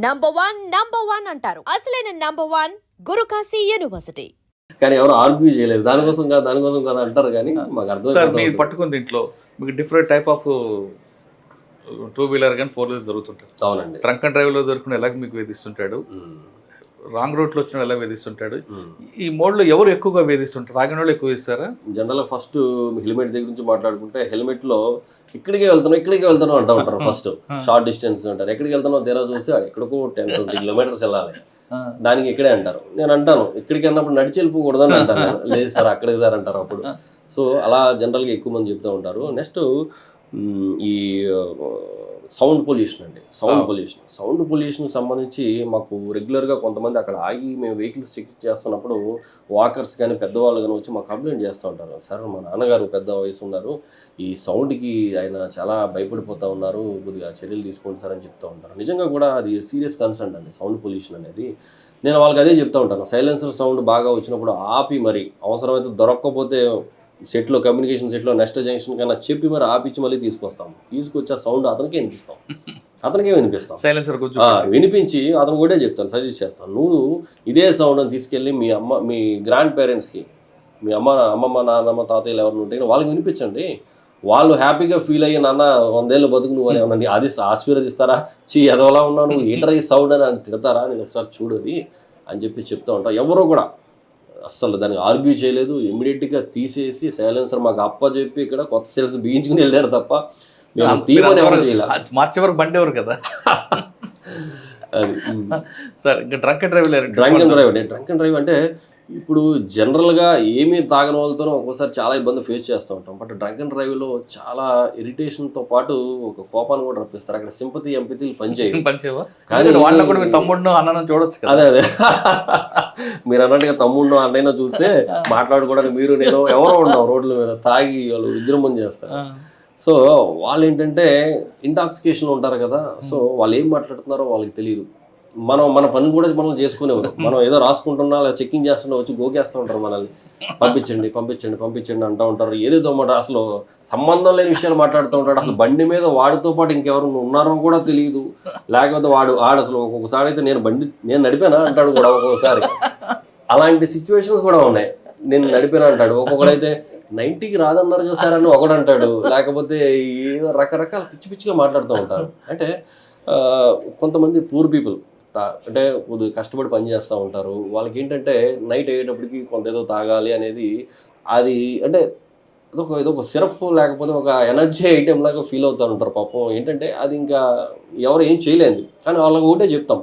Number one అంటారు. అసలైన number 1 Guru Kashi university. కానీ ఎవరు ఆర్గ్యూ చేయలేదు. దానికోసం కాదు అంటారు కానీ మాకు సార్ అర్థం మీరు పట్టుకున్న దీంట్లో మీకు డిఫరెంట్ టైప్ ఆఫ్ 2 వీలర్ కానీ 4 వీలర్ దొరుకుతుంటాయి. అవునండి. ట్రంక్ అండ్ డ్రైవ్లో దొరికిన ఎలాగ మీకు వేధిస్తుంటాడు, రాంగ్ రూట్లో వచ్చిన ఎలా వేధిస్తుంటాడు, ఈ మోడ్లో ఎవరు ఎక్కువగా వేధిస్తుంటారు? తాగిన వాళ్ళు ఎక్కువ వేస్తారా? జనరల్గా ఫస్ట్ హెల్మెట్ దగ్గర నుంచి మాట్లాడుకుంటే హెల్మెట్లో ఇక్కడికే వెళ్తాను అంటూ ఉంటారు. ఫస్ట్ షార్ట్ డిస్టెన్స్ అంటారు. ఎక్కడికి వెళ్తానో తీరా చూస్తే ఎక్కడికో 10-20 కిలోమీటర్స్ వెళ్ళాలి, దానికి ఇక్కడే అంటారు. నేను అంటాను ఇక్కడికి అన్నప్పుడు నడిచి వెళ్ళిపోకూడదని అంటాను. లేదు సార్ అక్కడికి సార్ అంటారు అప్పుడు. సో అలా జనరల్గా ఎక్కువ మంది చెప్తూ ఉంటారు. నెక్స్ట్ ఈ సౌండ్ పొల్యూషన్ అండి. సౌండ్ పొల్యూషన్ సంబంధించి మాకు రెగ్యులర్గా కొంతమంది అక్కడ ఆగి మేము వెహికల్స్ చెక్ చేస్తున్నప్పుడు వాకర్స్ కానీ పెద్దవాళ్ళు కానీ వచ్చి మాకు కంప్లైంట్ చేస్తూ ఉంటారు. సార్ మా నాన్నగారు పెద్ద వయసు ఉన్నారు, ఈ సౌండ్కి ఆయన చాలా భయపడిపోతూ ఉన్నారు, కొద్దిగా చర్యలు తీసుకోండి సార్ అని చెప్తూ ఉంటారు. నిజంగా కూడా అది సీరియస్ కన్సర్న్ అండి సౌండ్ పొల్యూషన్ అనేది. నేను వాళ్ళకి అదే చెప్తూ ఉంటాను, సైలెన్సర్ సౌండ్ బాగా వచ్చినప్పుడు ఆపి మరి అవసరమైతే దొరక్కపోతే సెట్లో కమ్యూనికేషన్ సెట్లో నెక్స్ట్ జంక్షన్ కన్నా చెప్పి మరి ఆపిచ్చి మళ్ళీ తీసుకొచ్చి ఆ సౌండ్ అతనికే వినిపిస్తాం. సైలెన్సర్ వినిపించి అతను కూడా చెప్తాను, సజెస్ట్ చేస్తాను, నువ్వు ఇదే సౌండ్ని తీసుకెళ్ళి మీ గ్రాండ్ పేరెంట్స్కి, మీ అమ్మమ్మ నాన్నమ్మ తాతయ్యలు ఎవరిని ఉంటే వాళ్ళకి వినిపించండి. వాళ్ళు హ్యాపీగా ఫీల్ అయ్యి నాన్న 100 ఏళ్ళు బతుకు నువ్వు అని ఏమన్నా అది ఆశీర్వదిస్తారా? ఎదవలా ఉన్నావు నువ్వు, ఏంటర్ ఈ సౌండ్ అని తిడతారా? నేను ఒకసారి చూడది అని చెప్పి చెప్తూ ఉంటాను. ఎవరో కూడా అస్సలు దానికి ఆర్గ్యూ చేయలేదు. ఇమ్మీడియట్గా తీసేసి సైలెన్సర్ మాకు అప్పచెప్పి ఇక్కడ కొత్త సేల్స్ బిగించుకుని వెళ్ళారు తప్ప మేము తీమని ఎవరు చేయలేదు. మార్చి వరకు బండి ఎవరు కదా. అది సార్ ఇంకా డ్రంక్ అండ్ డ్రైవ్ అంటే ఇప్పుడు జనరల్గా ఏమీ తాగని వాళ్ళతోనో ఒక్కోసారి చాలా ఇబ్బంది ఫేస్ చేస్తూ ఉంటాం. బట్ డ్రంక్ అండ్ డ్రైవ్లో చాలా ఇరిటేషన్తో పాటు ఒక కోపాన్ని కూడా రప్పిస్తారు. అక్కడ సింపతి ఎంపతిలు పనిచేయవా? కానీ వాళ్ళ కూడా తమ్ముడు అన్న చూడొచ్చు. అదే మీరు అన్నట్టుగా తమ్ముడు అన్నైనా చూస్తే మాట్లాడుకోవడానికి మీరు నేను ఎవరో ఉన్నాం రోడ్ల మీద తాగి వాళ్ళు విజృంభణ చేస్తారు. సో వాళ్ళు ఏంటంటే ఇంటాక్సికేషన్లో ఉంటారు కదా. సో వాళ్ళు ఏం మాట్లాడుతున్నారో వాళ్ళకి తెలియదు. మన పని కూడా మనం చేసుకునేవారు. మనం ఏదో రాసుకుంటున్నా లేదా చెక్కింగ్ చేస్తున్నా వచ్చి గోకేస్తూ ఉంటారు మనల్ని, పంపించండి అంటూ ఉంటారు. ఏదేదో మాట అసలు సంబంధం లేని విషయాలు మాట్లాడుతూ ఉంటాడు. అసలు బండి మీద వాడితో పాటు ఇంకెవరు ఉన్నారో కూడా తెలియదు. లేకపోతే వాడు అసలు ఒక్కొక్కసారి అయితే నేను నడిపానా అంటాడు కూడా ఒక్కొక్కసారి. అలాంటి సిచ్యువేషన్స్ కూడా ఉన్నాయి. నేను నడిపానా అంటాడు. ఒక్కొక్కడైతే 90కి రాదన్నారు కదా సార్ అని ఒకడు అంటాడు. లేకపోతే ఏదో రకరకాల పిచ్చిగా మాట్లాడుతూ ఉంటారు. అంటే కొంతమంది పూర్ పీపుల్ అంటే కొద్దిగా కష్టపడి పని చేస్తూ ఉంటారు. వాళ్ళకి ఏంటంటే నైట్ అయ్యేటప్పటికి కొంత ఏదో తాగాలి అనేది, అది అంటే ఏదో ఒక సిరప్ లేకపోతే ఒక ఎనర్జీ ఐటెం లాగా ఫీల్ అవుతూ ఉంటారు పాపం. ఏంటంటే అది ఇంకా ఎవరు ఏం చేయలేదు. కానీ వాళ్ళకి ఒకటే చెప్తాం,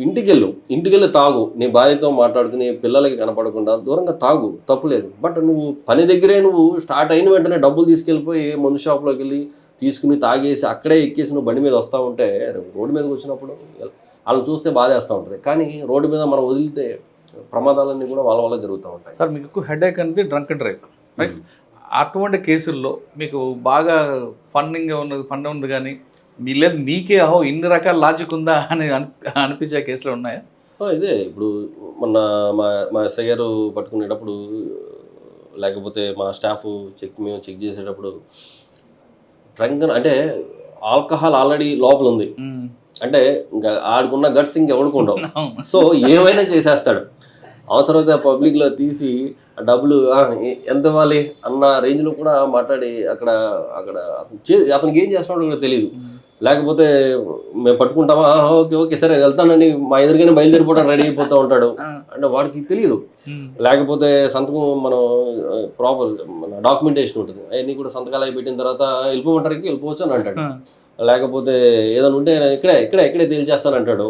ఇంటికెళ్ళి తాగు, నీ భార్యతో మాట్లాడుకుని పిల్లలకి కనపడకుండా దూరంగా తాగు, తప్పులేదు. బట్ నువ్వు పని దగ్గరే నువ్వు స్టార్ట్ అయిన వెంటనే డబ్బులు తీసుకెళ్ళిపోయి మందు షాప్లోకి వెళ్ళి తీసుకుని తాగేసి అక్కడే ఎక్కేసి నువ్వు బండి మీద వస్తూ ఉంటే రోడ్డు మీదకి వచ్చినప్పుడు వాళ్ళని చూస్తే బాధేస్తూ ఉంటుంది. కానీ రోడ్డు మీద మనం వదిలితే ప్రమాదాలన్నీ కూడా వాళ్ళ వల్ల జరుగుతూ ఉంటాయి. సార్ మీకు హెడేక్ అనేది డ్రంక్ అండ్ డ్రైవ్, రైట్? అటువంటి కేసుల్లో మీకు బాగా ఫన్ ఉంది కానీ లేదు మీకే ఇన్ని రకాల లాజిక్ ఉందా అని అనిపించే కేసులు ఉన్నాయా? ఇదే ఇప్పుడు మొన్న మా ఎస్ఐ గారు పట్టుకునేటప్పుడు, లేకపోతే మా స్టాఫ్ మేము చెక్ చేసేటప్పుడు డ్రంక్ అంటే ఆల్కహాల్ ఆల్రెడీ లోపల ఉంది అంటే ఇంకా ఆడుకున్న గట్స్ ఇంకెవరికి ఉండవు. సో ఏమైనా చేసేస్తాడు. అవసరమైతే పబ్లిక్లో తీసి డబ్బులు ఎంత ఇవ్వాలి అన్న రేంజ్లో కూడా మాట్లాడి అక్కడ అతనికి ఏం చేస్తున్నాడో కూడా తెలియదు. లేకపోతే మేము పట్టుకుంటామా, ఓకే సరే వెళ్తానని మా ఎదురుగానే బయలుదేరిపోవడం రెడీ అయిపోతూ ఉంటాడు. అంటే వాడికి తెలియదు. లేకపోతే సంతకం మనం ప్రాపర్ మన డాక్యుమెంటేషన్ ఉంటుంది, అవన్నీ కూడా సంతకాలు అయి పెట్టిన తర్వాత వెళ్ళిపోవచ్చు అని అంటాడు. లేకపోతే ఏదైనా ఉంటే ఇక్కడే తేల్చేస్తాను అంటాడు.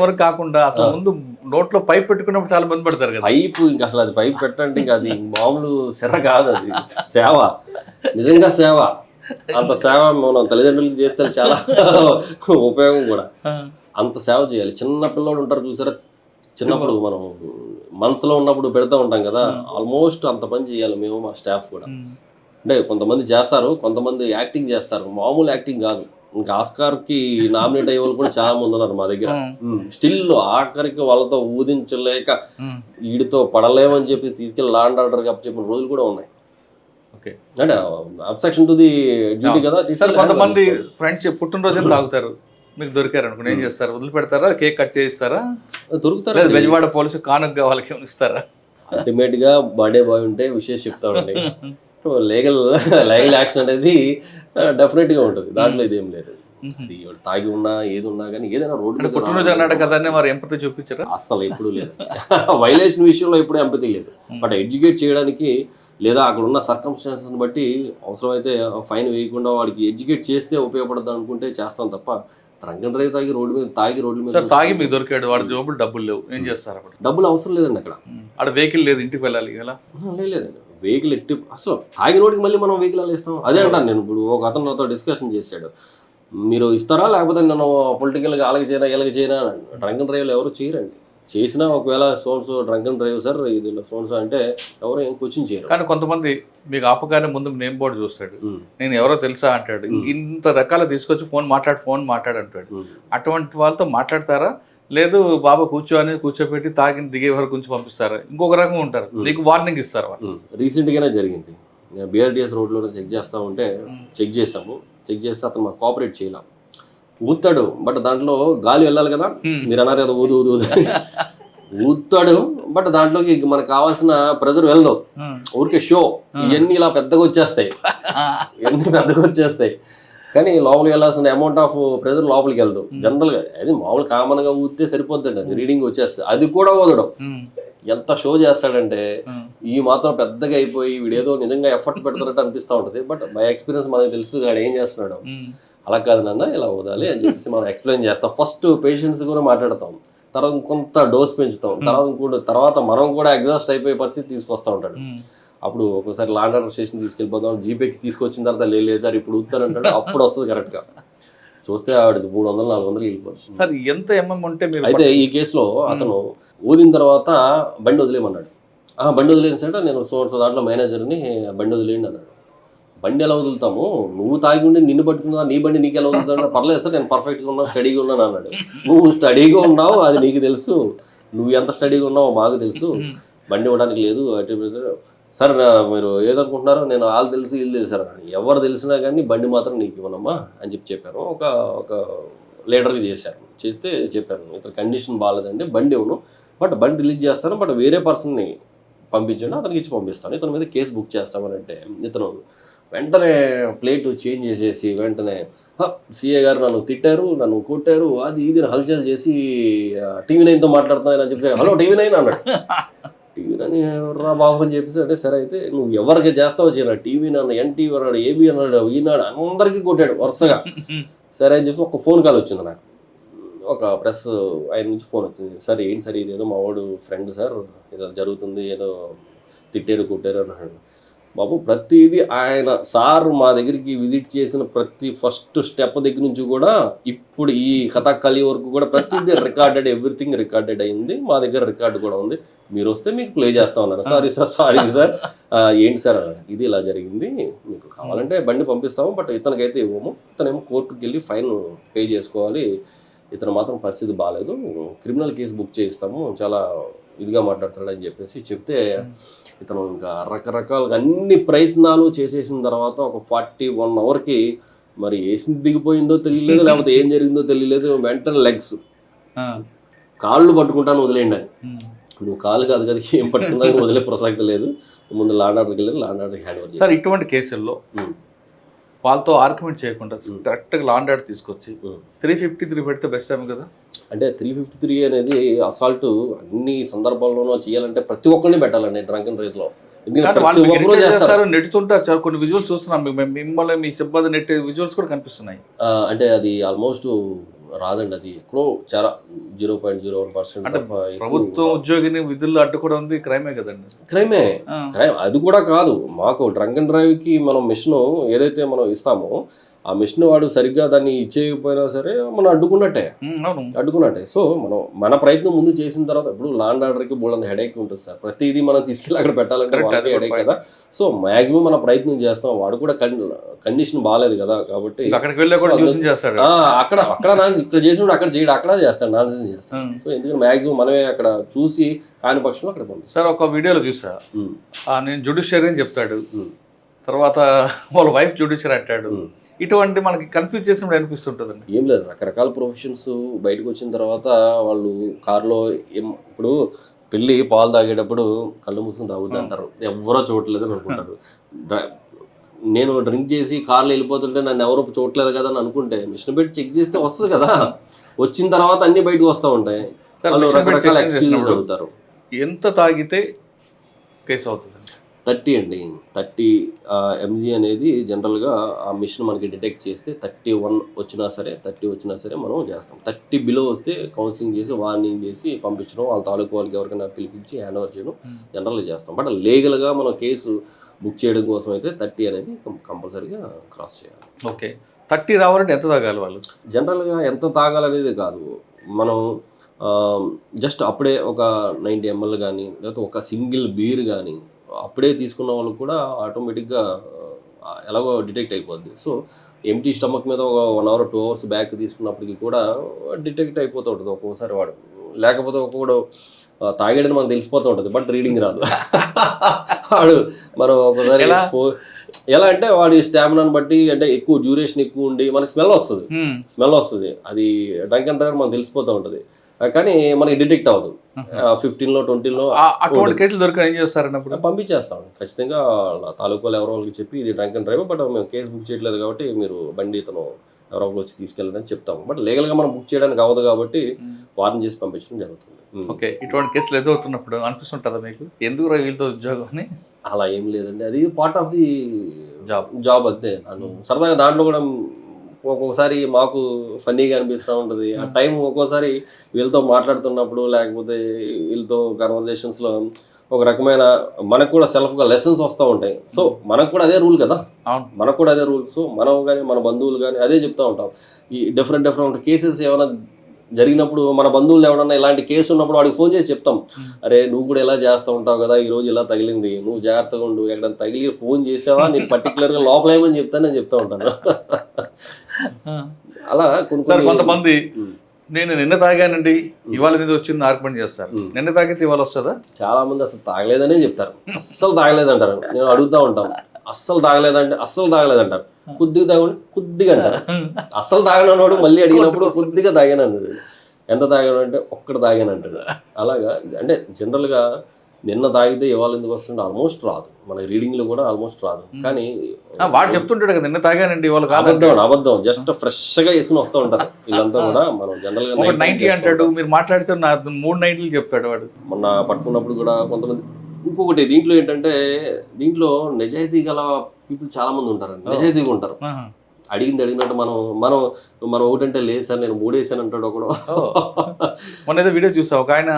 వరకు కాకుండా అసలు ముందు నోట్లో పైప్ పెట్టుకున్నప్పుడు చాలా మంది పడతారు కదా. పైప్ ఇంకా అసలు అది పైప్ పెట్టంటే ఇంకా అది మామూలు సెర కాదు, అది సేవ, నిజంగా సేవ. అంత సేవ మనం తల్లిదండ్రులకి చేస్తే చాలా ఉపయోగం కూడా. అంత సేవ చేయాలి. చిన్న పిల్లోడు ఉంటారు చూసారా, చిన్నప్పుడు మనం మనసులో ఉన్నప్పుడు పెడతా ఉంటాం కదా, ఆల్మోస్ట్ అంత పని చేయాలి మేము మా స్టాఫ్ కూడా. అంటే కొంతమంది చేస్తారు, కొంతమంది యాక్టింగ్ చేస్తారు, మామూలు యాక్టింగ్ కాదు. ఇంకా ఆస్కార్కి నామినేట్ అయ్యే వాళ్ళు కూడా చాలా మంది ఉన్నారు మా దగ్గర. స్టిల్ ఆఖరికి వాళ్ళతో ఊదించలేక వీడితో పడలేమని చెప్పి తీసుకెళ్ళి లా అండ్ ఆర్డర్కి చెప్పిన రోజులు కూడా ఉన్నాయి. అంటే అబ్స్ట్రక్షన్ టు ది డ్యూటీ కదా. కొంతమంది ఫ్రెండ్స్ పుట్టినరోజు తాగుతారు, మీకు దొరికారు అనుకోండి ఏం చేస్తారు? వదిలిపెడతారా? కేక్ కట్ చేయిస్తారా? దొరుకుతారు. లేదా బెజవాడ పోలీసు కానుక వాళ్ళకి ఏమైనా ఇస్తారా? అల్టిమేట్ గా బర్త్డే బాయ్ ఉంటే విషయం చెప్తామండి. లీగల్ యాక్షన్ అనేది డెఫినెట్ గా ఉంటుంది, దాంట్లో ఇదేం లేదు. అది తాగి ఉన్నా ఏది ఉన్నా కానీ ఏదైనా రోడ్డు పుట్టినరోజు అన్నాడు కదా మరి ఎంపతి చూపించారా? అస్సలు ఎప్పుడు లేదు. వైలేషన్ విషయంలో ఎప్పుడు ఎంపతి లేదు. బట్ ఎడ్యుకేట్ చేయడానికి లేదా అక్కడ ఉన్న సర్కమ్స్టాన్సెస్ని బట్టి అవసరమైతే ఫైన్ వేయకుండా వాడికి ఎడ్యుకేట్ చేస్తే ఉపయోగపడదు అనుకుంటే చేస్తాం తప్ప డ్రంక్ అండ్ డ్రైవ్ తాగి రోడ్ల మీద తాగి మీకు దొరికాడు, వాడి జోబులు డబ్బులు లేవు, ఏం చేస్తారు అప్పుడు? డబ్బులు అవసరం లేదండి అక్కడ. అక్కడ వెహికల్ లేదు, ఇంటికి వెళ్ళాలి ఎలా? లేదండి, వెహికల్ ఎట్టి అసలు తాగి రోడ్కి మళ్ళీ మనం వెహికల్ అలా ఇస్తాం. అదే అంటాను నేను. ఇప్పుడు ఒక అతను నాతో డిస్కషన్ చేశాడు, మీరు ఇస్తారా లేకపోతే నేను పొలిటికల్గా అలాగే చేయనా ఇలాగ చేయనా. డ్రంక్ అండ్ డ్రైవ్లు ఎవరు చేయరండి. చేసినా ఒకవేళ సోన్సో డ్రంక్ అండ్ డ్రైవ్ సార్ ఇది సోన్సో అంటే ఎవరు ఏం క్వశ్చన్ చేయరు. కానీ కొంతమంది మీకు ఆపగానే ముందు నేమ్ బోర్డు చూస్తాడు, నేను ఎవరో తెలుసా అంటాడు, ఇంత రకాల తీసుకొచ్చి ఫోన్ మాట్లాడు అంటాడు. అటువంటి వాళ్ళతో మాట్లాడతారా? లేదు బాబా కూర్చోపెట్టి తాగిన దిగే వరకు కొంచెం పంపిస్తారా? ఇంకొక రకం ఉంటారు, నీకు వార్నింగ్ ఇస్తారు వాళ్ళు. రీసెంట్గానే జరిగింది, నేను బిఆర్టీఎస్ రోడ్లో చెక్ చేస్తూ ఉంటే చెక్ చేస్తే అతను మాకు కోఆపరేట్ చేయలేం. ఊతాడు, బట్ దాంట్లో గాలి వెళ్ళాలి కదా, మీరు అన్నారు కదా ఊదు ఊతాడు, బట్ దాంట్లోకి మనకు కావాల్సిన ప్రెజర్ వెళ్దాం. ఊరికే షో ఇవన్నీ ఇలా పెద్దగా వచ్చేస్తాయి కానీ లోపలికి వెళ్ళాల్సిన అమౌంట్ ఆఫ్ ప్రెజర్ లోపలికి వెళ్దాం. జనరల్గా అది మామూలు కామన్గా ఊదితే సరిపోద్దండి, అది రీడింగ్ వచ్చేస్తుంది. అది కూడా ఊదడం ఎంత షో చేస్తాడంటే ఈ మాత్రం పెద్దగా అయిపోయి వీడేదో నిజంగా ఎఫర్ట్ పెడతారంటే అనిపిస్తూ ఉంటుంది. బట్ బై ఎక్స్పీరియన్స్ మనకు తెలుసు వాడు ఏం చేస్తున్నాడు. అలా కాదు నాన్న ఇలా ఊదాలి అని చెప్పేసి మనం ఎక్స్ప్లెయిన్ చేస్తాం. ఫస్ట్ పేషెంట్స్ కూడా మాట్లాడతాం, తర్వాత కొంత డోస్ పెంచుతాం, తర్వాత మనం కూడా ఎగ్జాస్ట్ అయిపోయే పరిస్థితి తీసుకొస్తూ ఉంటాడు. అప్పుడు ఒకసారి లాండర్ స్టేషన్ తీసుకెళ్ళిపోతాం, జీపేకి తీసుకొచ్చిన తర్వాత లేదు సార్ ఇప్పుడు ఊతానంటాడు. అప్పుడు వస్తుంది కరెక్ట్గా. చూస్తే ఆవిడది 300-400 వెళ్ళిపోతుంది. సార్ ఎంత ఎంఎం ఉంటే మీరు? అయితే ఈ కేసులో అతను ఊదిన తర్వాత బండి వదిలేయమన్నాడు. బండి వదిలేని సార్ నేను దాంట్లో మేనేజర్ని బండి వదిలేయండి అన్నాడు. బండి ఎలా వదులుతాము, నువ్వు తాగి ఉండి నిన్ను పట్టుకున్నా నీ బండి నీకు ఎలా వదులుతాడు? పర్లేదు సార్ నేను పర్ఫెక్ట్గా ఉన్నాను, స్టడీగా ఉన్నాను అన్నాడు. నువ్వు స్టడీగా ఉన్నావు అది నీకు తెలుసు, నువ్వు ఎంత స్టడీగా ఉన్నావో మాకు తెలుసు, బండి ఇవ్వడానికి లేదు సార్. మీరు ఏదనుకుంటున్నారో నేను వాళ్ళు తెలుసు వీళ్ళు తెలుసు అన్నాడు. ఎవరు తెలిసినా కానీ బండి మాత్రం నీకు ఇవ్వనమ్మా అని చెప్పాను. ఒక లీడర్కి చేస్తే చెప్పాను, ఇతను కండిషన్ బాగాలేదండి, బండి ఇవ్వను, బట్ బండి రిలీజ్ చేస్తాను, బట్ వేరే పర్సన్ని పంపించండి అతనికి ఇచ్చి పంపిస్తాను, ఇతని మీద కేసు బుక్ చేస్తామని అంటే ఇతను వెంటనే ప్లేట్ చేంజ్ చేసేసి వెంటనే సిఏ గారు నన్ను తిట్టారు, నన్ను కొట్టారు, అది ఇది హల్చల్ చేసి TV9తో మాట్లాడుతున్నాను అని చెప్పి హలో TV9 అన్నాడు. TV9 ఎవర్రా బాబు అని చెప్పేసి అంటే సరే అయితే నువ్వు ఎవరికి చేస్తావో చేయరా, TV9 అన్న NTV అన్నాడు, AB అన్నాడు, ఈనాడు అందరికీ కొట్టాడు వరుసగా. సరే అని చెప్పి ఒక ఫోన్ కాల్ వచ్చింది నాకు, ఒక ప్రెస్ ఆయన నుంచి ఫోన్ వచ్చింది. సార్ ఏంటి సార్ ఇదేదో మా వాడు ఫ్రెండ్ సార్ ఏదో జరుగుతుంది, ఏదో తిట్టారు కొట్టారు అన్నాడు. బాబు ప్రతిదీ ఆయన సార్ మా దగ్గరికి విజిట్ చేసిన ప్రతి ఫస్ట్ స్టెప్ దగ్గర నుంచి కూడా ఇప్పుడు ఈ కథాకళి వరకు కూడా ప్రతిదీ రికార్డెడ్, ఎవ్రీథింగ్ రికార్డెడ్ అయింది, మా దగ్గర రికార్డు కూడా ఉంది, మీరు వస్తే మీకు ప్లే చేస్తా ఉన్నారు. సారీ సార్ ఏంటి సార్ ఇది ఇలా జరిగింది, మీకు కావాలంటే బండి పంపిస్తాము, బట్ ఇతనికైతే ఇవ్వము, ఇతనేమో కోర్టుకి వెళ్ళి ఫైన్ పే చేసుకోవాలి, ఇతను మాత్రం పరిస్థితి బాగాలేదు, క్రిమినల్ కేసు బుక్ చేయిస్తాము, చాలా ఇదిగా మాట్లాడతాడు అని చెప్పేసి చెప్తే ఇతను ఇంకా రకరకాలుగా అన్ని ప్రయత్నాలు చేసేసిన తర్వాత ఒక 41 అవర్కి మరి వేసింది దిగిపోయిందో తెలియలేదు, లేకపోతే ఏం జరిగిందో తెలియలేదు, వెంటనే లెగ్స్ కాళ్ళు పట్టుకుంటాను వదిలేయండి అని. నువ్వు కాళ్ళు కాదు కదా ఏం పట్టుకున్నా వదిలే ప్రసక్తి లేదు, ముందు లాండర్కి వెళ్ళి లాండర్కి హ్యాండ్ ఓవర్. సార్ ఇటువంటి కేసుల్లో వాళ్ళతో ఆర్గ్యుమెంట్ చేయకుండా కరెక్ట్గా లాండర్ తీసుకొచ్చి 353 పెడితే బెస్ట్ ఏమో కదా. అంటే 353 అనేది అసాల్ట్ అన్ని సందర్భాల్లోనూ చేయాలంటే ప్రతి ఒక్కరిని పెట్టాలండి డ్రంక్ అండ్ డ్రైవ్లో. నెట్టుతుంటారు కొన్ని విజువల్స్ చూస్తున్నాం, మిమ్మల్ని మీ సిబ్బంది నెట్టే విజువల్స్ కూడా కనిపిస్తున్నాయి. అంటే అది ఆల్మోస్ట్ రాదండి, అది ఎక్కడో చాలా 0.01%. ప్రభుత్వ ఉద్యోగిని విధుల్లో అడ్డుకోవడం ఉంది క్రైమే కదండి. క్రైమ్ అది కూడా కాదు. మాకు డ్రంక్ అండ్ డ్రైవ్కి మనం మిషన్ ఏదైతే మనం ఇస్తామో ఆ మిషన్ వాడు సరిగ్గా దాన్ని ఇచ్చేయకపోయినా సరే మనం అడ్డుకున్నట్టే. సో మన ప్రయత్నం ముందు చేసిన తర్వాత ఇప్పుడు లాండ్ ఆర్డర్కి బోల్డ్ హెడేక్ ఉంటుంది సార్, ప్రతిదీ మనం తీసుకెళ్ళి అక్కడ పెట్టాలంటే వాళ్ళకి హెడేక్ కదా. సో మాక్సిమం మనం ప్రయత్నం చేస్తాం, వాడు కూడా కండిషన్ బాగాలేదు కదా కాబట్టి అక్కడ ఇక్కడ చేసినప్పుడు అక్కడ చేయడు, అక్కడ చేస్తాడు, నాన్ సెన్స్ చేస్తాడు. సో ఎందుకంటే మాక్సిమం మనమే అక్కడ చూసి కాని పక్షంలో అక్కడ పంపిస్తాం. సార్ ఒక వీడియోలో చూసా, నేను జుడిషియరీ అని చెప్తాడు, తర్వాత వాళ్ళ వైఫ్ జుడిషియరీ అంటాడు, ఇటువంటి మనకి కన్ఫ్యూజ్ చేసినప్పుడు అనిపిస్తుంటుందండి. ఏం లేదు, రకరకాల ప్రొఫెషన్స్ బయటకు వచ్చిన తర్వాత వాళ్ళు కారులో ఇప్పుడు పెళ్ళి పాలు తాగేటప్పుడు కళ్ళు మూసుకుని తాగుద్ది అంటారు, ఎవరో చూడలేదు అని అనుకుంటారు. నేను డ్రింక్ చేసి కార్లో వెళ్ళిపోతుంటే నన్ను ఎవరో చూడలేదు కదా అని అనుకుంటే మిషన్ పెట్టి చెక్ చేస్తే వస్తుంది కదా, వచ్చిన తర్వాత అన్ని బయటకు వస్తూ ఉంటాయి. వాళ్ళు రకరకాల ఎక్స్పీరియన్స్ అడుగుతారు. ఎంత తాగితే కేసు అవుతుంది? 30 అండి. 30 mg అనేది జనరల్గా ఆ మిషన్ మనకి డిటెక్ట్ చేస్తే 31 వచ్చినా సరే 30 వచ్చినా సరే మనం చేస్తాం. 30 బిలో వస్తే కౌన్సిలింగ్ చేసి వార్నింగ్ చేసి పంపించడం, వాళ్ళ తాలూకు వాళ్ళకి ఎవరికైనా పిలిపించి హ్యాండ్ ఓవర్ చేయడం జనరల్గా చేస్తాం. బట్ లీగల్గా మనం కేసు బుక్ చేయడం కోసం అయితే 30 అనేది కంపల్సరీగా క్రాస్ చేయాలి. ఓకే, 30 రావాలంటే ఎంత తాగాలి వాళ్ళు? జనరల్గా ఎంత తాగాలనేది కాదు, మనం జస్ట్ అప్పుడే ఒక 90 ml కానీ లేకపోతే ఒక సింగిల్ బీర్ కానీ అప్పుడే తీసుకున్న వాళ్ళకు కూడా ఆటోమేటిక్గా ఎలాగో డిటెక్ట్ అయిపోద్ది. సో ఎంటీ స్టమక్ మీద ఒక 1 hour 2 hours బ్యాక్ తీసుకున్నప్పటికీ కూడా డిటెక్ట్ అయిపోతూ ఉంటుంది ఒక్కొక్కసారి వాడు. లేకపోతే ఒక్కొక్కడు తాగాడని మనకు తెలిసిపోతూ ఉంటుంది, బట్ రీడింగ్ రాదు. వాడు మనం ఒకసారి ఎలా అంటే వాడి స్టామినాని బట్టి, అంటే ఎక్కువ డ్యూరేషన్ ఎక్కువ ఉండి మనకి స్మెల్ వస్తుంది. అది డ్రంక్ అండ్ డ్రైవర్ మనకు తెలిసిపోతూ ఉంటుంది, కానీ మనకి డిటెక్ట్ అవ్వదు. 15లో 20లో అటువంటి కేసులు దొరికిన ఏం చేస్తారన్నప్పుడు పంపించేస్తాం. ఖచ్చితంగా తాలూకాలు ఎవరో వాళ్ళకి చెప్పి ఇది డ్రంక్ అండ్ డ్రైవ్, బట్ మేము కేసు బుక్ చేయట్లేదు కాబట్టి మీరు బండి ఇతను ఎవరో ఒకరు వచ్చి తీసుకెళ్ళాలని చెప్తాము. బట్ లీగల్గా మనం బుక్ చేయడానికి అవ్వదు కాబట్టి వార్న్ చేసి పంపించడం జరుగుతుంది. ఓకే, ఇటువంటి కేసులు ఎదురవుతున్నప్పుడు అనిపిస్తుంటుందా మీకు ఎందుకు వీళ్ళతో ఉద్యోగం అని? అలా ఏం లేదండి, అది పార్ట్ ఆఫ్ ది జాబ్ అంతే. నన్ను సరదాగా దాంట్లో కూడా ఒక్కొక్కసారి మాకు ఫన్నీగా అనిపిస్తూ ఉంటుంది. ఆ టైం ఒక్కోసారి వీళ్ళతో మాట్లాడుతున్నప్పుడు లేకపోతే వీళ్ళతో కన్వర్జేషన్స్లో ఒక రకమైన మనకు కూడా సెల్ఫ్గా లెసన్స్ వస్తూ ఉంటాయి. సో మనకు కూడా అదే రూల్ కదా, మనకు కూడా అదే రూల్. సో మనం కానీ మన బంధువులు కానీ అదే చెప్తూ ఉంటాం. ఈ డిఫరెంట్ కేసెస్ ఏమైనా జరిగినప్పుడు మన బంధువులు ఎవరన్నా ఇలాంటి కేసు ఉన్నప్పుడు వాడికి ఫోన్ చేసి చెప్తాం, అరే నువ్వు కూడా ఇలా చేస్తూ ఉంటావు కదా, ఈరోజు ఇలా తగిలింది, నువ్వు జాగ్రత్తగా ఉండు, ఎక్కడ తగిలి ఫోన్ చేసావా నేను పర్టికులర్గా లోపల ఏమని చెప్తానని చెప్తూ ఉంటాను. అలా కొంతమంది నేను నిన్న తాగానండి ఇవాళ మీద వచ్చింది ఆర్గ్యుమెంట్ చేస్తారు. నిన్న తాగితే ఇవాళ వస్తుందా? చాలా మంది అసలు తాగలేదనే చెప్తారు, అస్సలు తాగలేదంటారు. నేను అడుగుతూ ఉంటాను, అస్సలు తాగలేదంటారు. కొద్దిగా తాగండి, కొద్దిగా అంటారు. అస్సలు తాగనన్నాడు మళ్ళీ అడిగినప్పుడు కొద్దిగా తాగాను అన్నాడు. ఎంత తాగాను అంటే ఒక్కటి తాగాను అంటాడు. అలాగా అంటే జనరల్గా నిన్న తాగితే ఇవాళ ఎందుకు వస్తుంటే ఆల్మోస్ట్ రాదు, మన రీడింగ్లో కూడా ఆల్మోస్ట్ రాదు. కానీ వాడు చెప్తుంటాడు కదా నిన్న తాగానండి ఇవాళ అబద్ధం జస్ట్ ఫ్రెష్గా వేసుకుని వస్తూ ఉంటారు వీళ్ళంతా కూడా. మనం జనరల్గా 90 అంటాడు, మీరు మాట్లాడితే 3 90 చెప్తాడు వాడు. మొన్న పట్టుకున్నప్పుడు కూడా కొంతమంది. ఇంకొకటి దీంట్లో ఏంటంటే, దీంట్లో నిజాయితీ గల పీపుల్ చాలా మంది ఉంటారండి, నిజాయితీగా ఉంటారు. అడిగినట్టు మనం ఒకటంటే లేదు సార్ నేను 3 వేసాను అంటాడు ఒకడు. మొన్న ఏదో వీడియో చూసా, ఒక ఆయన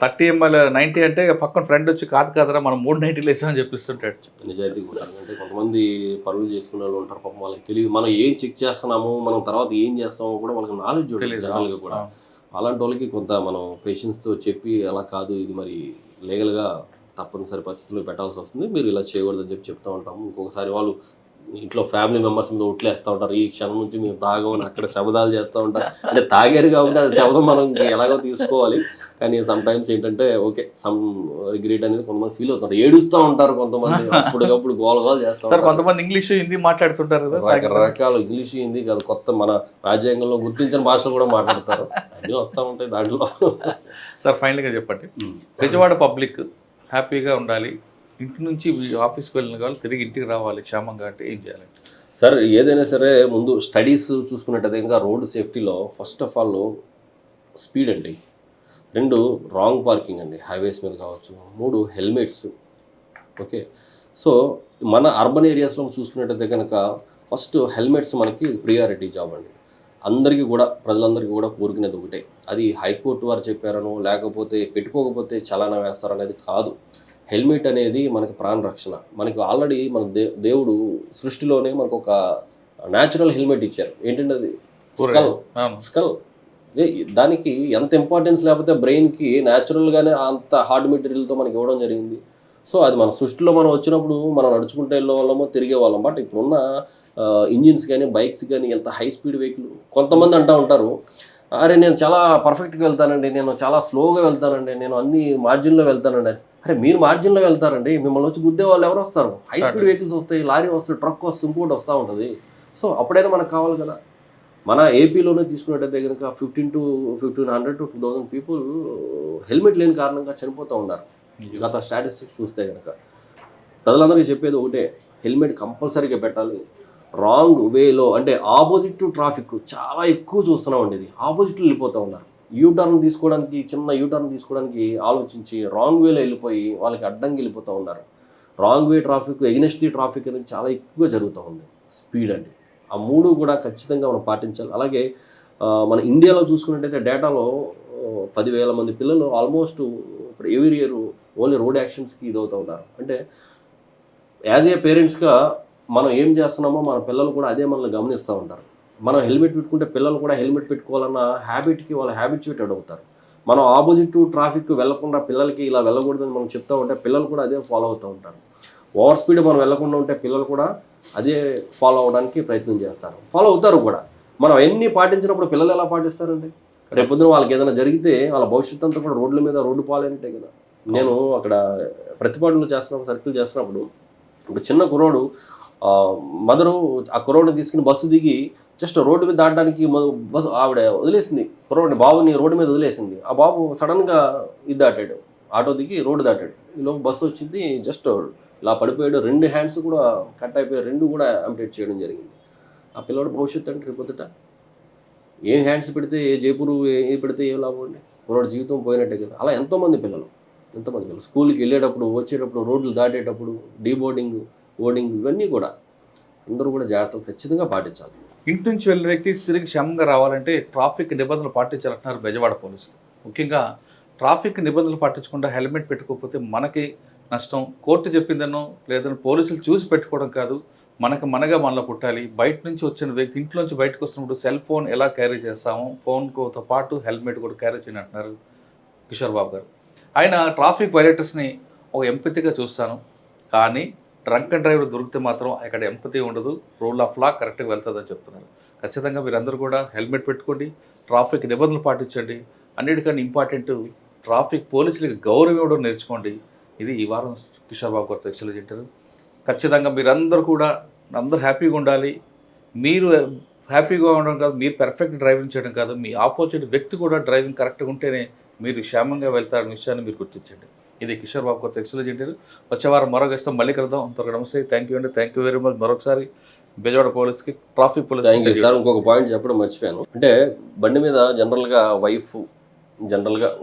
30 ml 90 అంటే పక్కన ఫ్రెండ్ వచ్చి కాదురా మనం 390 వేసామని చెప్పిస్తుంటాడు. నిజాయితీగా ఉంటారు. అంటే కొంతమంది పనులు చేసుకునే వాళ్ళు ఉంటారు, పాపం వాళ్ళకి తెలియదు మనం ఏం చెక్ చేస్తున్నాము, మనం తర్వాత ఏం చేస్తామో కూడా వాళ్ళకి నాలెడ్జ్ ఉంటుంది జనరల్గా కూడా. అలాంటి వాళ్ళకి కొంత మనం పేషెన్స్తో చెప్పి అలా కాదు ఇది మరి లీగల్గా తప్పనిసరి పరిస్థితుల్లో పెట్టాల్సి వస్తుంది, మీరు ఇలా చేయకూడదని చెప్తూ ఉంటాము. ఇంకొకసారి వాళ్ళు ఇంట్లో ఫ్యామిలీ మెంబర్స్ మీద ఒట్లేస్తూ ఉంటారు, ఈ క్షణం నుంచి మేము తాగమని అక్కడ శబదాలు చేస్తూ ఉంటారు. అంటే తాగారు కాబట్టి అది శబదం మనం ఎలాగో తీసుకోవాలి. కానీ సమ్ టైమ్స్ ఏంటంటే ఓకే సమ్ రిగ్రెట్ అనేది కొంతమంది ఫీల్ అవుతారు, ఏడుస్తూ ఉంటారు కొంతమంది, అప్పటికప్పుడు గోలగోలు చేస్తూ ఉంటారు. కొంతమంది ఇంగ్లీష్ హిందీ మాట్లాడుతుంటారు, రకరకాల ఇంగ్లీష్ హిందీ కాదు కొత్త మన రాజ్యాంగంలో గుర్తించిన భాషలు కూడా మాట్లాడతారు, అన్నీ వస్తూ ఉంటాయి దాంట్లో. సార్ ఫైనల్గా చెప్పండి, బెజవాడ పబ్లిక్ హ్యాపీగా ఉండాలి, ఇంటి నుంచి ఆఫీస్కి వెళ్ళిన వాళ్ళు తిరిగి ఇంటికి రావాలి క్షేమంగా అంటే ఏం చేయాలి? సార్ ఏదైనా సరే ముందు స్టడీస్ చూసుకున్నట్టయితే ఇంకా రోడ్ సేఫ్టీలో ఫస్ట్ ఆఫ్ ఆల్ స్పీడ్ అండి, 2 రాంగ్ పార్కింగ్ అండి హైవేస్ మీద కావచ్చు, 3 హెల్మెట్స్. ఓకే, సో మన అర్బన్ ఏరియాస్లో చూసుకున్నట్టయితే కనుక ఫస్ట్ హెల్మెట్స్ మనకి ప్రియారిటీ జాబ్ అండి. అందరికీ కూడా ప్రజలందరికీ కూడా కోరుకునేది ఒకటే, అది హైకోర్టు వారు చెప్పారనో లేకపోతే పెట్టుకోకపోతే చలానా వేస్తారనేది కాదు. హెల్మెట్ అనేది మనకి ప్రాణ రక్షణ. మనకి ఆల్రెడీ మన దేవుడు సృష్టిలోనే మనకు ఒక న్యాచురల్ హెల్మెట్ ఇచ్చారు. ఏంటంటే అది స్కల్. దానికి ఎంత ఇంపార్టెన్స్ లేకపోతే బ్రెయిన్కి న్యాచురల్గానే అంత హార్డ్ మెటీరియల్తో మనకి ఇవ్వడం జరిగింది. సో అది మన సృష్టిలో మనం వచ్చినప్పుడు మనం నడుచుకుంటే వెళ్ళే వాళ్ళమో తిరిగే వాళ్ళం. బట్ ఇప్పుడున్న ఇంజిన్స్ కానీ బైక్స్ కానీ ఎంత హై స్పీడ్ వెహికల్, కొంతమంది అంటూ ఉంటారు అరే నేను చాలా పర్ఫెక్ట్గా వెళ్తానండి, నేను చాలా స్లోగా వెళ్తానండి, నేను అన్ని మార్జిన్లో వెళ్తానండి. అరే మీరు మార్జిన్లో వెళ్తారండి, మిమ్మల్ని వచ్చి గుద్దే వాళ్ళు ఎవరు వస్తారు? హై స్పీడ్ వెహికల్స్ వస్తాయి, లారీ వస్తుంది, ట్రక్ వస్తుంది, ఇంకోటి వస్తూ ఉంటుంది. సో అప్పుడైనా మనకు కావాలి కదా. మన ఏపీలోనే తీసుకున్నట్టయితే కనుక 1,500 to 2,000 పీపుల్ హెల్మెట్ లేని కారణంగా చనిపోతూ ఉన్నారు. గత స్టాటిస్టిక్స్ చూస్తే కనుక ప్రజలందరికీ చెప్పేది ఒకటే, హెల్మెట్ కంపల్సరీగా పెట్టాలి. రాంగ్ వేలో అంటే ఆపోజిట్ టు ట్రాఫిక్ చాలా ఎక్కువ చూస్తూనే ఉండేది, ఆపోజిట్లో వెళ్ళిపోతూ ఉన్నారు. యూటర్న్ తీసుకోవడానికి, చిన్న యూటర్న్ తీసుకోవడానికి ఆలోచించి రాంగ్ వేలో వెళ్ళిపోయి వాళ్ళకి అడ్డంగా వెళ్ళిపోతూ ఉన్నారు. Wrong way traffic, against the traffic అనేది చాలా ఎక్కువ జరుగుతూ ఉంది. స్పీడ్ అండి, ఆ మూడు కూడా ఖచ్చితంగా మనం పాటించాలి. అలాగే మన ఇండియాలో చూసుకున్నట్టయితే డేటాలో 10,000 మంది పిల్లలు ఆల్మోస్ట్ ఇప్పుడు ఎవ్రీ ఇయర్ ఓన్లీ రోడ్ యాక్సిడెంట్స్కి ఇదవుతూ ఉన్నారు. అంటే యాజ్ ఏ పేరెంట్స్గా మనం ఏం చేస్తున్నామో మన పిల్లలు కూడా అదే మనల్ని గమనిస్తూ ఉంటారు. మనం హెల్మెట్ పెట్టుకుంటే పిల్లలు కూడా హెల్మెట్ పెట్టుకోవాలన్న హ్యాబిట్కి వాళ్ళు హ్యాబిచ్యుయేటెడ్ అవుతారు. మనం ఆపోజిట్ ట్రాఫిక్ వెళ్లకుండా పిల్లలకి ఇలా వెళ్ళకూడదని మనం చెప్తూ ఉంటే పిల్లలు కూడా అదే ఫాలో అవుతూ ఉంటారు. ఓవర్ స్పీడ్ మనం వెళ్లకుండా ఉంటే పిల్లలు కూడా అదే ఫాలో అవడానికి ప్రయత్నం చేస్తారు, ఫాలో అవుతారు కూడా. మనం ఎన్ని పాటించినప్పుడు పిల్లలు ఎలా పాటిస్తారండి? రేపొద్దున వాళ్ళకి ఏదైనా జరిగితే వాళ్ళ భవిష్యత్తు అంతా కూడా రోడ్ల మీద రోడ్డు పాలంటే కదా. నేను అక్కడ ప్రతిపాడులో చేస్తున్నప్పుడు, సర్కిల్ చేస్తున్నప్పుడు ఒక చిన్న కుర్రోడు మదరు ఆ కుర్రోడిని తీసుకుని బస్సు దిగి జస్ట్ రోడ్డు మీద దాటడానికి బస్సు ఆవిడ వదిలేసింది, కుర్రోడిని బాబుని రోడ్డు మీద వదిలేసింది. ఆ బాబు సడన్గా ఇది దాటాడు, ఆటో దిగి రోడ్డు దాటాడు. ఈలోపు బస్సు వచ్చింది, జస్ట్ ఇలా పడిపోయాడు. 2 హ్యాండ్స్ కూడా కట్ అయిపోయి 2 కూడా అంప్టేట్ చేయడం జరిగింది. ఆ పిల్లవాడు భవిష్యత్తు అంటే రేపొద్దుట ఏం హ్యాండ్స్ పెడితే, ఏ జేపురు ఏ పెడితే ఏం లాభం అండి? కుర్రోడు జీవితం పోయినట్టే కదా. అలా ఎంతోమంది పిల్లలు స్కూల్కి వెళ్ళేటప్పుడు, వచ్చేటప్పుడు, రోడ్లు దాటేటప్పుడు డీబోర్డింగ్, బోర్డింగ్, ఇవన్నీ కూడా అందరూ కూడా జాగ్రత్తలు ఖచ్చితంగా పాటించాలి. ఇంటి నుంచి వెళ్ళిన వ్యక్తి తిరిగి క్షేమంగా రావాలంటే ట్రాఫిక్ నిబంధనలు పాటించాలంటున్నారు బెజవాడ పోలీసులు. ముఖ్యంగా ట్రాఫిక్ నిబంధనలు పాటించకుండా హెల్మెట్ పెట్టుకోకపోతే మనకి నష్టం. కోర్టు చెప్పిందనో లేదని పోలీసులు చూసి పెట్టుకోవడం కాదు, మనగా మనలో పుట్టాలి. బయట నుంచి వచ్చిన వ్యక్తి ఇంట్లోంచి బయటకు వస్తున్నప్పుడు సెల్ ఫోన్ ఎలా క్యారీ చేస్తామో ఫోన్తో పాటు హెల్మెట్ కూడా క్యారీ చేయని అంటున్నారు కిషోర్ బాబు గారు. ఆయన ట్రాఫిక్ వైలేటర్స్ని ఒక ఎంపతిగా చూస్తాను, కానీ డ్రంక్ అండ్ డ్రైవర్ దొరికితే మాత్రం అక్కడ ఎంపతి ఉండదు, రూల్ ఆఫ్ లా కరెక్ట్గా వెళ్తుందని చెప్తున్నారు. ఖచ్చితంగా మీరందరూ కూడా హెల్మెట్ పెట్టుకోండి, ట్రాఫిక్ నిబంధనలు పాటించండి. అన్నిటికన్నా ఇంపార్టెంట్ ట్రాఫిక్ పోలీసులకి గౌరవం ఇవ్వడం నేర్చుకోండి. ఇది ఈ వారం కిషోర్ బాబు గారితో ఎక్సలెంట్ ఇంటర్వ్యూ. ఖచ్చితంగా మీరందరూ కూడా అందరూ హ్యాపీగా ఉండాలి. మీరు హ్యాపీగా ఉండడం కాదు, మీరు పర్ఫెక్ట్ డ్రైవింగ్ చేయడం కాదు, మీ ఆపోజిట్ వ్యక్తి కూడా డ్రైవింగ్ కరెక్ట్గా ఉంటేనే మీరు క్షేమంగా వెళ్తారనే విషయాన్ని మీరు గుర్తించండి. ఇది కిషోర్ బాబు గారితో ఎక్సలెంట్ ఇంటర్వ్యూ. వచ్చే వారం మరొక ఇస్తాం, మళ్ళీ కలుద్దాం. అంతవరకు నమస్తే, థ్యాంక్ యూ అండి, థ్యాంక్ యూ వెరీ మచ్. మరొకసారి బెజవాడ పోలీస్కి, traffic police. Thank you sir. ఇంకొక పాయింట్ చెప్పడం మర్చిపోయాను. అంటే బండి మీద జనరల్గా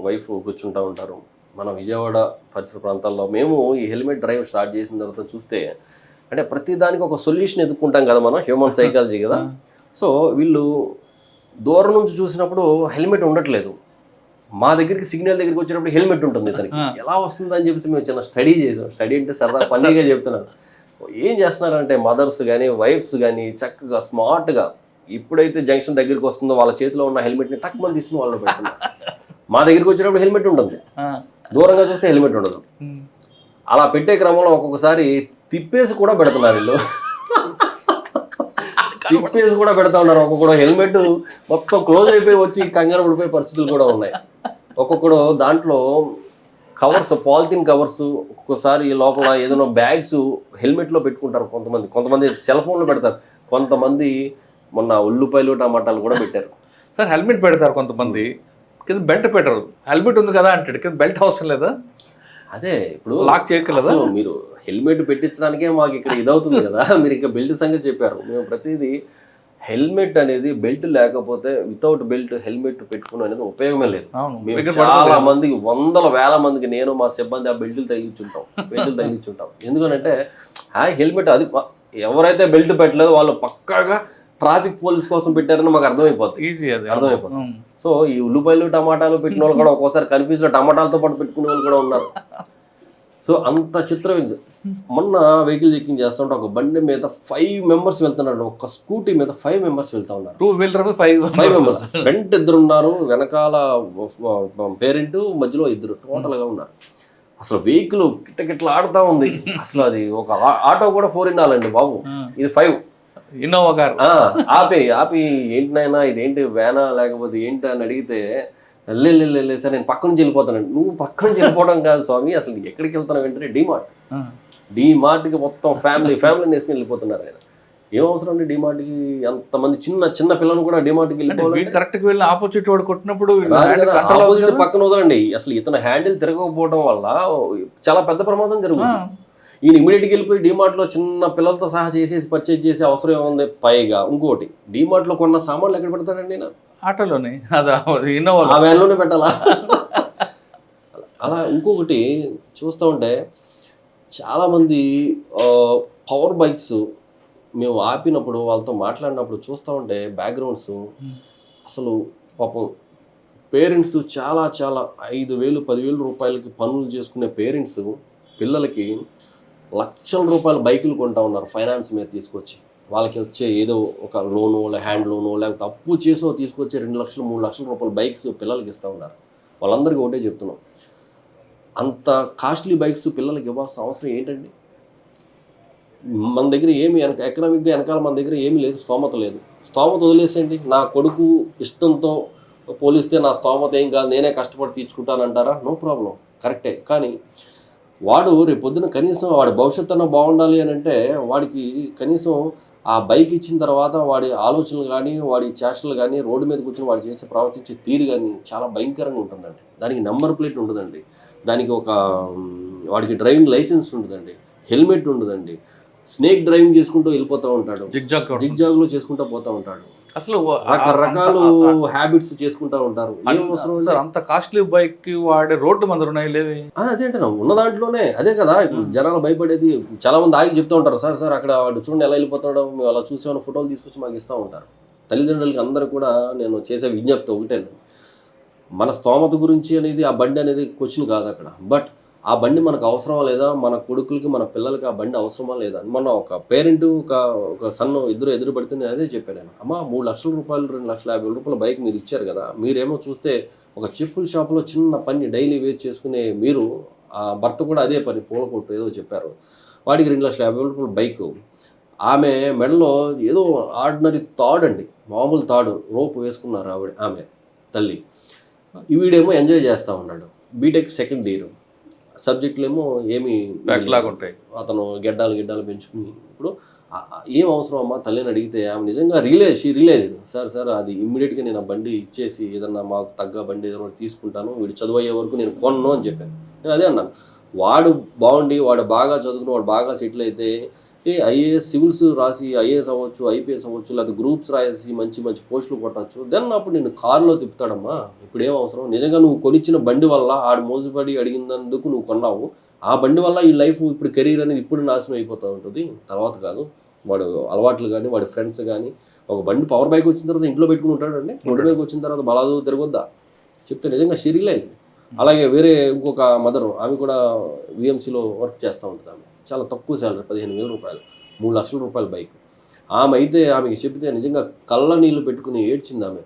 వైఫ్ కూర్చుంటూ ఉంటారు. మన విజయవాడ పరిసర ప్రాంతాల్లో మేము ఈ హెల్మెట్ డ్రైవ్ స్టార్ట్ చేసిన తర్వాత చూస్తే అంటే ప్రతి దానికి ఒక సొల్యూషన్ ఎదుర్కొంటాం కదా, మనం హ్యూమన్ సైకాలజీ కదా. సో వీళ్ళు దూరం నుంచి చూసినప్పుడు హెల్మెట్ ఉండట్లేదు, మా దగ్గరికి సిగ్నల్ దగ్గరికి వచ్చినప్పుడు హెల్మెట్ ఉంటుంది ఇతనికి, ఎలా వస్తుందని చెప్పేసి మేము చిన్న స్టడీ చేసాం. స్టడీ అంటే సరదా ఫన్నీగా చెప్తున్నాను. ఏం చేస్తున్నారంటే మదర్స్ కానీ వైఫ్స్ కానీ చక్కగా స్మార్ట్గా ఇప్పుడైతే జంక్షన్ దగ్గరికి వస్తుందో వాళ్ళ చేతిలో ఉన్న హెల్మెట్ని టక్ మంది తీసుకుని వాళ్ళు పెడుతున్నారు. మా దగ్గరికి వచ్చినప్పుడు హెల్మెట్ ఉంటుంది, దూరంగా చూస్తే హెల్మెట్ ఉండదు. అలా పెట్టే క్రమంలో ఒక్కొక్కసారి తిప్పేసి కూడా పెడుతున్నారు వీళ్ళు, తిప్పేసి కూడా పెడతా ఉన్నారు. ఒక్కొక్కడు హెల్మెట్ మొత్తం క్లోజ్ అయిపోయి వచ్చి కంగారు పడిపోయే పరిస్థితులు కూడా ఉన్నాయి. ఒక్కొక్కడు దాంట్లో కవర్స్, పాలిథిన్ కవర్స్, ఒక్కొక్కసారి లోపల ఏదైనా బ్యాగ్స్ హెల్మెట్లో పెట్టుకుంటారు. కొంతమంది సెల్ ఫోన్లో పెడతారు, కొంతమంది మొన్న ఉల్లిపాయలు టమాటాలు కూడా పెట్టారు. సార్ హెల్మెట్ పెడతారు కొంతమంది, కింద బెల్ట్ పెట్టరు. హెల్మెట్ ఉంది కదా అంటాడు, కింద బెల్ట్ అవసరం లేదా? అదే ఇప్పుడు లాక్ చేయగలదా? మీరు హెల్మెట్ పెట్టించడానికే మాకు ఇక్కడ ఇదవుతుంది కదా. మీరు ఇంకా బెల్ట్ సంగతి చెప్పారు. మేము ప్రతిదీ హెల్మెట్ అనేది బెల్ట్ లేకపోతే వితౌట్ బెల్ట్ హెల్మెట్ పెట్టుకుని అనేది ఉపయోగమే లేదు. మేము చాలా మందికి, వేల మందికి నేను మా సిబ్బంది ఆ బెల్ట్లు తగిలించుంటాం. ఎందుకంటే హెల్మెట్ అది ఎవరైతే బెల్ట్ పెట్టలేదో వాళ్ళు పక్కాగా ట్రాఫిక్ పోలీస్ కోసం పెట్టారని మాకు అర్థమైపోతుంది. సో ఈ ఉల్లిపాయలు టమాటాలు పెట్టిన వాళ్ళు కూడా ఒక్కోసారి కన్ఫ్యూజ్లో టమాటాలతో పాటు పెట్టుకునే వాళ్ళు కూడా ఉన్నారు. సో అంత చిత్రం. మొన్న వెహికల్ చెకింగ్ చేస్తుంటే ఒక బండి మీద 5 మెంబర్స్ వెళ్తున్నారు, ఒక స్కూటీ మీద 5 మెంబర్స్ వెళ్తా ఉన్నారు. 2 వీలర్ 5 మెంబర్స్, ఫ్రంట్ 2 ఉన్నారు, వెనకాల పేరెంట్, మధ్యలో 2 టోటల్గా ఉన్నారు. అసలు వెహికల్ కిట్టకిట్లా ఆడుతూ ఉంది. అసలు అది ఒక ఆటో కూడా 4 ఇన్నాలండి బాబు, ఇది 5 ఇన్నోవా కారు. ఆపి ఏంటి నాయనా ఇదేంటి వ్యానా లేకపోతే ఏంటి అని అడిగితే వెళ్ళి సార్ నేను పక్క నుంచి వెళ్ళిపోతానండి. నువ్వు పక్క నుంచి వెళ్ళిపోవడం కాదు స్వామి, అసలు ఎక్కడికి వెళ్తాను వెంటనే డీమార్ట్కి మొత్తం ఫ్యామిలీ వేసుకుని వెళ్ళిపోతున్నారు ఆయన. ఏం అవసరం అండి డిమార్ట్కి ఎంతమంది చిన్న చిన్న పిల్లలు కూడా డిమార్ట్కి వెళ్ళిపోవాలి వీడు కరెక్ట్గా వెళ్ళి ఆపోజిట్ వాడు కొట్టినప్పుడు ఆపోజిట్ పక్కన వదలండి, అసలు ఇతను హ్యాండిల్ తిరగకపోవడం వల్ల చాలా పెద్ద ప్రమాదం జరుగుతుంది. ఈయన ఇమీడియట్గా వెళ్ళిపోయి డిమార్ట్లో చిన్న పిల్లలతో సహా చేసేసి పర్చేజ్ చేసే అవసరం ఏముంది. పైగా ఇంకోటి డిమార్ట్లో కొన్న సామాన్లు ఎక్కడ పెడతాడండి ఈయన? ఆటోలోనే, అది ఇన్నోవా ఆ వ్యాన్లోనే పెట్టాలా? అలా ఇంకొకటి చూస్తూ ఉంటే చాలామంది పవర్ బైక్స్ మేము ఆపినప్పుడు వాళ్ళతో మాట్లాడినప్పుడు చూస్తూ ఉంటే బ్యాక్గ్రౌండ్స్ అసలు పాపం పేరెంట్స్ చాలా 5,000 10,000 రూపాయలకి పనులు చేసుకునే పేరెంట్స్ పిల్లలకి లక్షల రూపాయల బైకులు కొంటా ఉన్నారు ఫైనాన్స్ మీద తీసుకొచ్చి. వాళ్ళకి వచ్చే ఏదో ఒక లోను హ్యాండ్ లోను లేకపోతే అప్పు చేసో తీసుకొచ్చే 2 లక్షలు 3 లక్షల రూపాయల బైక్స్ పిల్లలకి ఇస్తూ ఉన్నారు. వాళ్ళందరికీ ఒకటే చెప్తున్నాం, అంత కాస్ట్లీ బైక్స్ పిల్లలకి ఇవ్వాల్సిన అవసరం ఏంటండి? మన దగ్గర ఏమి ఎకనామిక్గా వెనకాల మన దగ్గర ఏమీ లేదు, స్తోమత లేదు. స్తోమత వదిలేసేయండి. నా కొడుకు ఇష్టంతో పోలిస్తే నా స్తోమత ఏం కాదు, నేనే కష్టపడి తీర్చుకుంటానంటారా? నో ప్రాబ్లం, కరెక్టే. కానీ వాడు రేపు పొద్దున కనీసం వాడి భవిష్యత్తు అన్న బాగుండాలి అని అంటే వాడికి కనీసం ఆ బైక్ ఇచ్చిన తర్వాత వాడి ఆలోచనలు కానీ వాడి చేష్టలు కానీ రోడ్డు మీద కూర్చొని వాడు చేసే ప్రవర్తించే తీరు కానీ చాలా భయంకరంగా ఉంటుందండి. దానికి నెంబర్ ప్లేట్ ఉండదండి, దానికి ఒక వాడికి డ్రైవింగ్ లైసెన్స్ ఉండదండి, హెల్మెట్ ఉండదండి, స్నేక్ డ్రైవింగ్ చేసుకుంటూ వెళ్ళిపోతూ ఉంటాడు, జిగ్జాగ్లో చేసుకుంటూ పోతూ ఉంటాడు, అసలు రకరకాల హ్యాబిట్స్ చేసుకుంటూ ఉంటారు. ఏం అవసరం సార్ అంత కాస్ట్లీ బైక్ వాడే రోడ్డు మంది ఉన్నాయి లేవి? అదేంటే ఉన్న దాంట్లోనే అదే కదా ఇప్పుడు జనాలు భయపడేది. చాలా మంది ఆగి చెప్తూ ఉంటారు, సార్ అక్కడ వాడు చూడండి ఎలా వెళ్ళిపోతాడో, మేము అలా చూసామని ఫోటోలు తీసుకొచ్చి మాకు ఇస్తూ ఉంటారు. తల్లిదండ్రులకి అందరూ కూడా నేను చేసే విజ్ఞప్తి ఒకటే, మన స్తోమత గురించి అనేది ఆ బండి అనేది క్వశ్చన్ కాదు అక్కడ. బట్ ఆ బండి మనకు అవసరమా లేదా, మన కొడుకులకి మన పిల్లలకి ఆ బండి అవసరమా లేదా? మన ఒక పేరెంట్ ఒక సన్ను ఎదురు పడితే నేను అదే చెప్పాను, నేను అమ్మ 3 లక్షల రూపాయలు 2,50,000 రూపాయల బైక్ మీరు ఇచ్చారు కదా, మీరేమో చూస్తే ఒక చెప్పుల షాప్లో చిన్న పని డైలీ వేస్ట్ చేసుకునే మీరు, ఆ భర్త కూడా అదే పని పూల కొట్టు ఏదో చెప్పారు, వాడికి 2,50,000 రూపాయల బైక్, ఆమె మెడలో ఏదో ఆర్డినరీ తాడు అండి, మామూలు తాడు రోప్ వేసుకున్నారు ఆమె తల్లి. వీడేమో ఎంజాయ్ చేస్తూ ఉన్నాడు, బీటెక్ సెకండ్ ఇయర్, సబ్జెక్టులు ఏమో ఏమి బ్యాక్లాగ్ ఉంటాయి, అతను గిడ్డాలు పెంచుకుని. ఇప్పుడు ఏం అవసరం అమ్మా తల్లిని అడిగితే ఆమె నిజంగా రియలైజ్ సార్ అది ఇమ్మీడియట్గా నేను ఆ బండి ఇచ్చేసి ఏదన్నా మాకు తగ్గ బండి ఏదైనా తీసుకుంటాను, వీడు చదువు అయ్యే వరకు నేను కొనను అని చెప్పాను. నేను అదే అన్నాను, వాడు బాగుండి వాడు బాగా చదువుకుని వాడు బాగా సెటిల్ అయితే ఐఏఎస్ సివిల్స్ రాసి ఐఏఎస్ అవ్వచ్చు, ఐపీఎస్ అవ్వచ్చు, లేదా గ్రూప్స్ రాసి మంచి పోస్టులు కొట్టచ్చు, దెన్ అప్పుడు నేను కారులో తిప్పుతాడమ్మా. ఇప్పుడు ఏం అవసరం? నిజంగా నువ్వు కొనిచ్చిన బండి వల్ల ఆడు మోజుపడి అడిగినందుకు నువ్వు కొన్నావు, ఆ బండి వల్ల ఈ లైఫ్ ఇప్పుడు కెరీర్ అనేది ఇప్పుడు నాశనం అయిపోతూ ఉంటుంది, తర్వాత కాదు. వాడు అలవాట్లు కానీ వాడి ఫ్రెండ్స్ కానీ, ఒక బండి పవర్ బైక్ వచ్చిన తర్వాత ఇంట్లో పెట్టుకుని ఉంటాడండి, రోడ్డు బైక్ వచ్చిన తర్వాత బలాదు తిరగొద్దా చెప్తే నిజంగా షిరిలైజ్. అలాగే వేరే ఇంకొక మదరు, ఆమె కూడా విఎంసీలో వర్క్ చేస్తూ ఉంటుంది. ఆమె చాలా తక్కువ శాలరీ 15,000 రూపాయలు, 3 లక్షల రూపాయల బైక్. ఆమె అయితే ఆమెకి చెప్తే నిజంగా కళ్ళ నీళ్ళు పెట్టుకుని ఏడ్చింది ఆమె.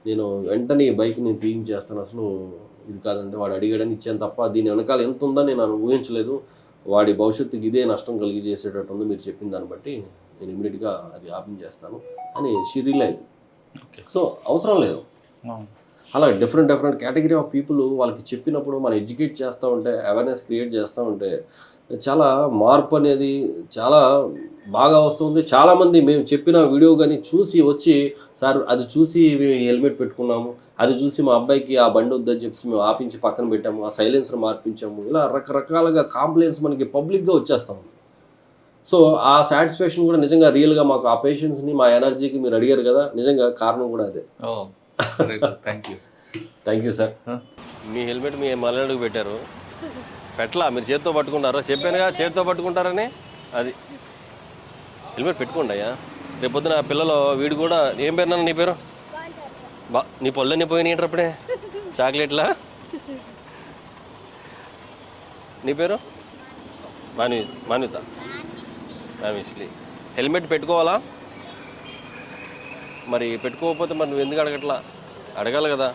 నేను వెంటనే ఈ బైక్ నేను తీయించేస్తాను, అసలు ఇది కాదంటే వాడు అడిగాడని ఇచ్చాను తప్ప దీని వెనకాల ఎంత ఉందని నేను ఊహించలేదు, వాడి భవిష్యత్తుకి ఇదే నష్టం కలిగి చేసేటట్టు ఉంది, మీరు చెప్పిన దాన్ని బట్టి నేను ఇమ్మీడియట్గా అది ఆపించేస్తాను అని షీ రియలైజ్. సో అవసరం లేదు. అలా డిఫరెంట్ కేటగిరీ ఆఫ్ పీపుల్ వాళ్ళకి చెప్పినప్పుడు మనం ఎడ్యుకేట్ చేస్తూ ఉంటే, అవేర్నెస్ క్రియేట్ చేస్తూ ఉంటే చాలా మార్పు అనేది చాలా బాగా వస్తుంది. చాలామంది మేము చెప్పిన వీడియో కానీ చూసి వచ్చి, సార్ అది చూసి మేము హెల్మెట్ పెట్టుకున్నాము, అది చూసి మా అబ్బాయికి ఆ బండి వద్దని చెప్పి మేము ఆపించి పక్కన పెట్టాము, ఆ సైలెన్సర్ మార్పించాము, ఇలా రకరకాలుగా కాంప్లైంట్స్ మనకి పబ్లిక్గా వచ్చేస్తాము. సో ఆ సాటిస్ఫాక్షన్ కూడా నిజంగా రియల్గా మాకు ఆ పేషెన్స్ని మా ఎనర్జీకి మీరు అడిగారు కదా, నిజంగా కారణం కూడా అదే. Thank you sir. మీ హెల్మెట్ మీ మల్లెడుగు పెట్టారు, పెట్టలా మీరు చేతితో పట్టుకుంటారా? చెప్పానుగా చేతితో పట్టుకుంటారని. అది హెల్మెట్ పెట్టుకోండి అయ్యా, రేపు పొద్దున పిల్లలు వీడు కూడా. ఏం పేరు నాన్న నీ పేరు? నీ పళ్ళన్నీ పోయినాయి అప్పుడే చాక్లెట్లా? నీ పేరు? మాన్విత. హెల్మెట్ పెట్టుకోవాలా? మరి పెట్టుకోకపోతే మరి నువ్వు ఎందుకు అడగట్లా? అడగాలి కదా.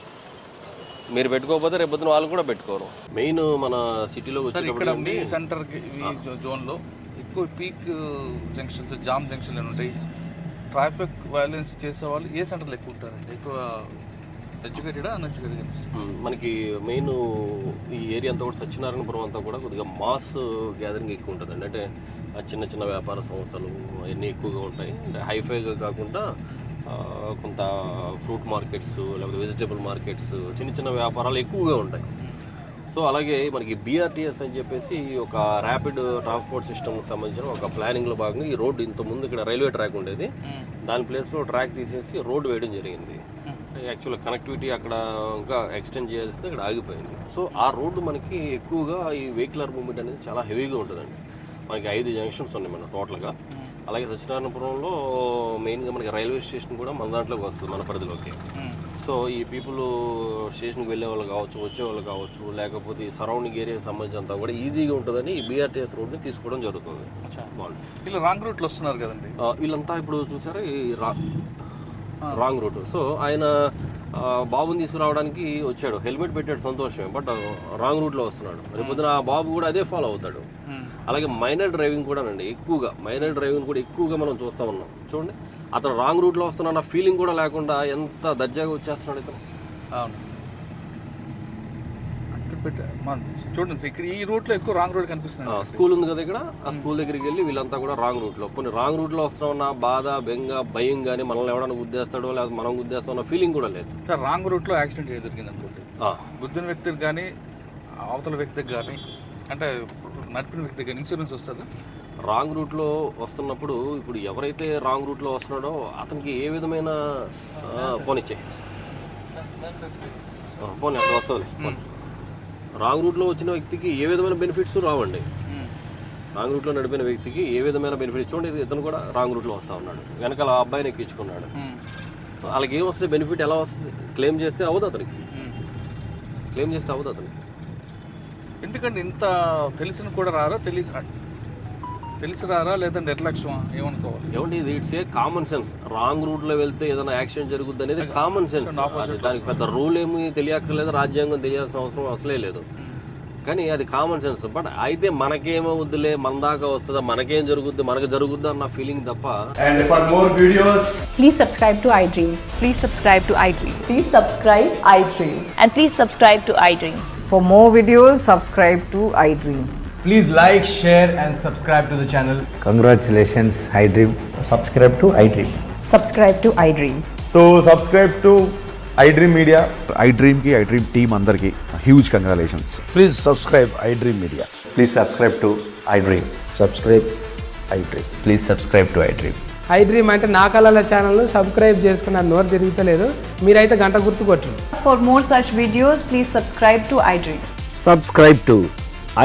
మీరు పెట్టుకోకపోతే రేపు పొద్దున వాళ్ళు కూడా పెట్టుకోరు. మెయిన్ మన సిటీలో ఇక్కడ మీ సెంటర్కి జోన్లో ఎక్కువ పీక్ జంక్షన్స్, జామ్ జంక్షన్లు ఉంటాయి. ట్రాఫిక్ వైలెన్స్ చేసే వాళ్ళు ఏ సెంటర్లో ఎక్కువ ఉంటారండి? ఎక్కువ ఎడ్యుకేటెడా అన్ఎడ్యుకేటెడ్? మనకి మెయిన్ ఈ ఏరియా అంతా కూడా సత్యనారాయణపురం అంతా కూడా కొద్దిగా మాస్ గ్యాదరింగ్ ఎక్కువ ఉంటుందండి. అంటే చిన్న చిన్న వ్యాపార సంస్థలు అవన్నీ ఎక్కువగా ఉంటాయి. అంటే హైఫైగా కాకుండా కొంత ఫ్రూట్ మార్కెట్స్ లేకపోతే వెజిటబుల్ మార్కెట్స్ చిన్న చిన్న వ్యాపారాలు ఎక్కువగా ఉంటాయి. సో అలాగే మనకి బీఆర్టీఎస్ అని చెప్పేసి ఒక ర్యాపిడ్ ట్రాన్స్పోర్ట్ సిస్టమ్కి సంబంధించిన ఒక ప్లానింగ్లో భాగంగా ఈ రోడ్డు ఇంతకుముందు ఇక్కడ రైల్వే ట్రాక్ ఉండేది, దాని ప్లేస్లో ట్రాక్ తీసేసి రోడ్డు వేయడం జరిగింది. యాక్చువల్గా కనెక్టివిటీ అక్కడ ఇంకా ఎక్స్టెండ్ చేయాల్సింది ఇక్కడ ఆగిపోయింది. సో ఆ రోడ్డు మనకి ఎక్కువగా ఈ వెహికులర్ మూవ్మెంట్ అనేది చాలా హెవీగా ఉంటుందండి. మనకి 5 జంక్షన్స్ ఉన్నాయి మన టోటల్గా. అలాగే సత్యనారాయణపురంలో మెయిన్గా మనకి రైల్వే స్టేషన్ కూడా మన దాంట్లోకి వస్తుంది, మన పరిధిలోకి. సో ఈ పీపుల్ స్టేషన్కి వెళ్ళే వాళ్ళు కావచ్చు, వచ్చేవాళ్ళు కావచ్చు, లేకపోతే ఈ సరౌండింగ్ ఏరియాకి సంబంధించినంత కూడా ఈజీగా ఉంటుందని ఈ బీఆర్టీఎస్ రోడ్ని తీసుకోవడం జరుగుతుంది. వీళ్ళు రాంగ్ రూట్లో వస్తున్నారు కదండి, వీళ్ళంతా ఇప్పుడు చూసారా ఈ రాంగ్ రూట్. సో ఆయన బాబుని తీసుకురావడానికి వచ్చాడు, హెల్మెట్ పెట్టాడు, సంతోషమే, బట్ రాంగ్ రూట్లో వస్తున్నాడు. రేపొద్దున ఆ బాబు కూడా అదే ఫాలో అవుతాడు. అలాగే మైనర్ డ్రైవింగ్ కూడానండి, మైనర్ డ్రైవింగ్ కూడా ఎక్కువగా మనం చూస్తూ ఉన్నాం. చూడండి, అతను రాంగ్ రూట్లో వస్తున్నా ఫీలింగ్ కూడా లేకుండా ఎంత దర్జాగా వచ్చేస్తున్నాడు ఇతను. అవును, చూడండి ఇక్కడ ఈ రూట్లో ఎక్కువ రాంగ్ రూట్ కనిపిస్తుంది. స్కూల్ ఉంది కదా ఇక్కడ, ఆ స్కూల్ దగ్గరికి వెళ్ళి వీళ్ళంతా కూడా రాంగ్ రూట్లో, కొన్ని రాంగ్ రూట్లో వస్తున్నామన్న బాధ, బెంగ, భయం కానీ మనల్ని ఎవడన్నా గుద్దేస్తాడో లేకపోతే మనం గుద్దేస్తామన్న ఫీలింగ్ కూడా లేదు. సార్ రాంగ్ రూట్లో యాక్సిడెంట్ జరిగింది అనుకోండి, గుద్దిన వ్యక్తికి కానీ అవతల వ్యక్తికి కానీ అంటే నడిపిన వ్యక్తికి కానీ ఇన్సూరెన్స్ వస్తుంది? రాంగ్ రూట్లో వస్తున్నప్పుడు ఇప్పుడు ఎవరైతే రాంగ్ రూట్లో వస్తున్నాడో అతనికి ఏ విధమైన పోనిచ్చే పోనీ అక్కడ వస్తుంది. రాంగ్ రూట్లో వచ్చిన వ్యక్తికి ఏ విధమైన బెనిఫిట్స్ రావండి. రాంగ్ రూట్లో నడిపిన వ్యక్తికి ఏ విధమైన బెనిఫిట్, చూడండి ఇతను కూడా రాంగ్ రూట్లో వస్తూ ఉన్నాడు, వెనకాల ఆ అబ్బాయిని ఎక్కించుకున్నాడు. వాళ్ళకి ఏం వస్తుంది బెనిఫిట్, ఎలా వస్తుంది? క్లెయిమ్ చేస్తే అవ్వదు అతనికి, క్లెయిమ్ చేస్తే అవ్వదు అతనికి. ఎందుకంటే ఇంత తెలిసిన కూడా రారా, తెలిసి రారా లేదంటే నిర్లక్ష్యం ఏమనుకోవాలి? ఏమంటే ఇది it's a common sense. Wrong రూట్లో వెళ్తే ఏదైనా యాక్సిడెంట్ జరుగుద్ది అనేది కామన్ సెన్స్. దానికి పెద్ద రూల్ ఏమి తెలియక్కర్లేదు, రాజ్యాంగం తెలియాల్సిన అవసరం అసలే లేదు. కానీ అది కామన్ సెన్స్. బట్ అయితే మనకేమో వద్దులే, మన దాకా వస్తుందా, మనకేం జరుగుద్ది, మనకు జరుగుద్ది అన్న ఫీలింగ్ తప్ప. And for more videos, please subscribe to iDream. Please subscribe to iDream. Please subscribe iDream. And please subscribe to iDream. For more videos, subscribe to iDream. please like, share and subscribe to the channel. Congratulations, iDream. Subscribe to iDream. Subscribe to iDream. So subscribe to iDream Media. iDream team andarki huge congratulations. Please subscribe iDream Media. Please subscribe to iDream. Subscribe iDream. Please subscribe to iDream. iDream అంటే నా కళల ఛానల్ను subscribe చేసుకున్న నోరు తిరుగుతలేదు, మీరైతే గంట గుర్తు కొట్టండి. For more such videos, please subscribe to iDream. Subscribe to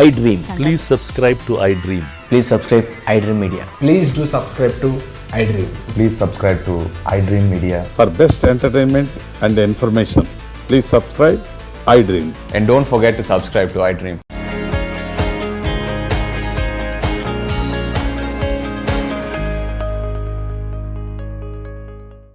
iDream. Please subscribe to iDream. Please subscribe iDream Media. Please do subscribe to iDream. Please subscribe to iDream Media. For best entertainment and information, please subscribe iDream. And don't forget to subscribe to iDream.